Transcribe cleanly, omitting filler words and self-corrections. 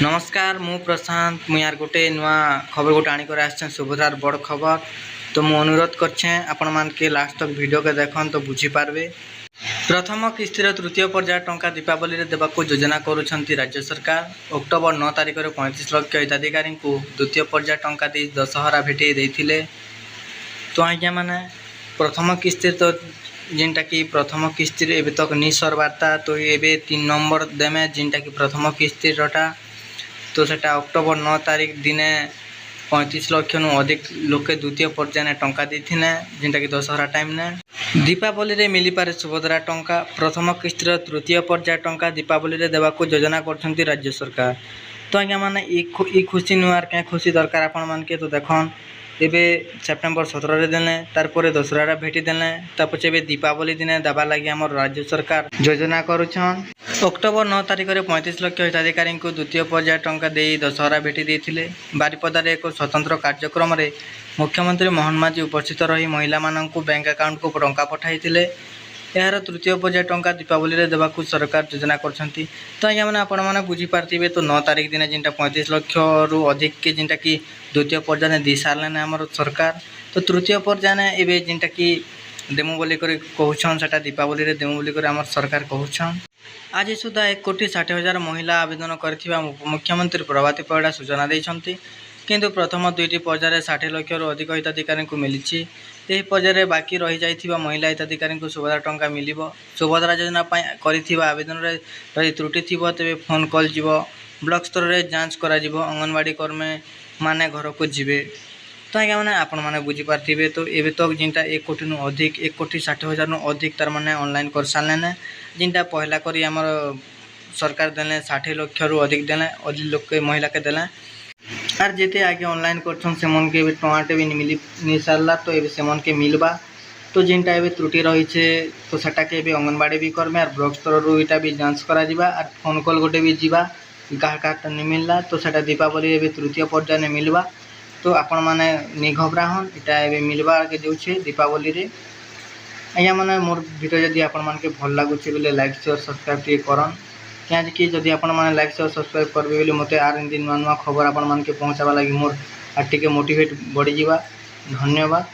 नमस्कार मु प्रशांत मु यार गोटे नुआ खबर गोटे आनिक आस सुभद्रार बड़ खबर। तो मु अनुरोध करछे आपण मान के लास्ट तक वीडियो के देखन तो बुझी पारबे। प्रथम किस्तिर तृतीय पर्याय टंका दीपावली रे देबाकू योजना करूछंती राज्य सरकार। अक्टोबर 9 तारिख रे 35 लाख हिताधिकारी को द्वितीय पर्याय टंका दे दशहरा भेटी देथिले। तो आज्ञा माने प्रथम किस्तिर तो जिनटा कि प्रथम किस्तिर एबे तक नि सरवार्ता तो एबे 3 नंबर देमे जिनटा कि प्रथम किस्तिरटा तो सेटा अक्टोबर 9 तारिख दिने 35 लाख नु अधिक लोके द्वितीय पर्याय ने टंका देथिने जिनटा कि दशहरा टाइम ने दीपावली रे मिली पारे सुभद्रा टंका। प्रथम किस्तिर तृतीय पर्याय टंका दीपावली रे देबाकू योजना करछंती राज्य सरकार। तो आज्ञा माने ई खुशी नुआर के खुशी दरकार आपण मान के तो देखन एबे सेप्टेम्बर 17 रे देने तार परे दशहरा भेटी देने तापछे एबे दीपावली दिने दबा लागि हमर राज्य सरकार योजना करूछन। अक्टोबर 9 तारिख रे 35 लाख हिताधिकारी को द्वितीय पर्याय टंका दे दशहरा भेटी देथिले। बारिपदार एक स्वतंत्र कार्यक्रम रे मुख्यमंत्री मोहन माझी उपस्थित रही महिला माननकु बैंक अकाउंट को टंका पठाइथिले। यार तृतीय पर्याय टंका दीपावली रे देबाकू सरकार योजना करछंती। तो या माने आपण माने बुझी पारथिबे तो 9 तारिख दिन जिनटा 35 लाख रु अधिक के जिनटा कि द्वितीय पर्याय ने दी सारले ने हमर सरकार। तो तृतीय पर्याय ने एबे जिनटा कि देमु बोली करे कहउछन सेटा दीपावली रे देमु बोली करे हमर सरकार कहउछन। आज सुधा 1,60,000 महिला आवेदन करथिबा मुख्यमंत्री प्रभाती परिडा सूचना दैछंती। किंतु प्रथम दुईटी पर्याय 60 लाख रु अधिक हिताधिकारी को मिलिछि। एही पर्याय बाकी रही जाइथिबा महिला हिताधिकारी को सुभद्रा टंका मिलिबो। सुभद्रा योजना पय करिथिबा आवेदन रे रही त्रुटि थिबो तेबे फोन कॉल जिवो, ब्लॉक स्तर रे जांच करा जिवो, अंगनवाड़ी कर्मी माने घर को जिवे। तो आज्ञा माने आपण माने बुझी पारथिबे तो एबे तक जिनटा 1 कोटी नु अधिक 1,60,000 नु अधिक तार माने ऑनलाइन कर सारले ने जिनटा पहला करी हमर सरकार देले 60 लाख रु अधिक देले अधिक लोक के महिला के देले आर जेते आगे ऑनलाइन करछन सेमन के भी टमाटे भी मिली नि सारला। तो एबे सेमन के मिलबा तो जिनटा एबे त्रुटि रही छे तो सेटा के एबे अंगनवाड़ी भी करमे आर ब्लॉक स्तर रु इटा भी जांच करा जिबा आर फोन कॉल गोटे भी जिबा काहा नि मिलला तो सेटा दीपावली एबे तृतीय पर्याय ने मिलबा। तो आपण माने नि घबराहन इटा एबे मिलबा के जोछे दीपावली रे। आया माने मोर वीडियो जदी आपण मान के भल लागुचे बेले लाइक शेयर सब्सक्राइब टे करन क्या कि जदी आपण माने लाइक शेयर सब्सक्राइब करबे बेले मते आर इन दिन नुआ नुआ खबर आपण मान के पहुंचाबा लागि मोर आर टिके मोटिवेट बढ़ी जिबा। धन्यवाद।